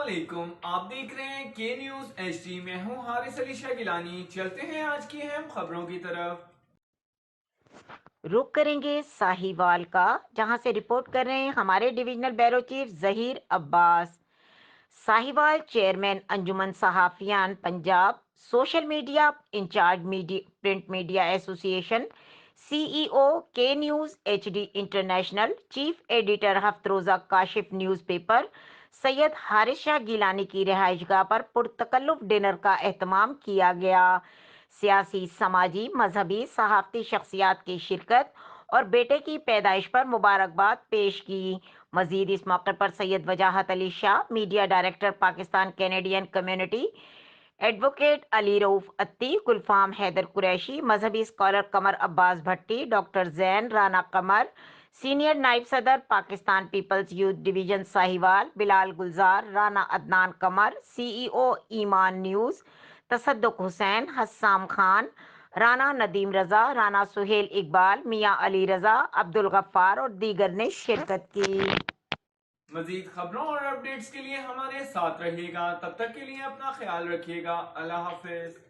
علیکم، آپ دیکھ رہے ہیں کے نیوز ایچ ڈی۔ میں ہوں حارث علی شاہ گیلانی۔ چلتے ہیں آج کی اہم خبروں کی طرف۔ رخ کریں گے ساہیوال کا، جہاں سے رپورٹ کر رہے ہیں ہمارے divisional bureau chief Zaheer Abbas. Sahiwal chairman Anjuman Sahafiyan Punjab, social media in charge print media association, C E O کے news H D international, chief editor ہفت روزہ کاشف نیوز پیپر، سید حارث شاہ گیلانی کی رہائش گاہ پر پرتکلف ڈنر کا اہتمام کیا گیا۔ سیاسی، سماجی، مذہبی، صحافتی شخصیات کی شرکت اور بیٹے کی پیدائش پر مبارکباد پیش کی۔ مزید اس موقع پر Syed Wajahat Ali Shah, media director Pakistan Canadian community, advocate Ali Rauf Atti, Gulfam Haider Qureshi, مذہبی scholar Qamar Abbas Bhatti, doctor Zain Rana Qamar, senior نائب صدر Pakistan peoples youth division Sahiwal, Bilal Gulzar, Rana Adnan Qamar, C E O Iman news, تصدق حسین، حسام خان، رانا ندیم رضا، رانا سہیل اقبال، میاں علی رضا، عبدالغفار اور دیگر نے شرکت کی۔ مزید خبروں اور اپڈیٹس کے لیے ہمارے ساتھ رہیے گا۔ تب تک کے لیے اپنا خیال رکھیے گا۔ اللہ حافظ۔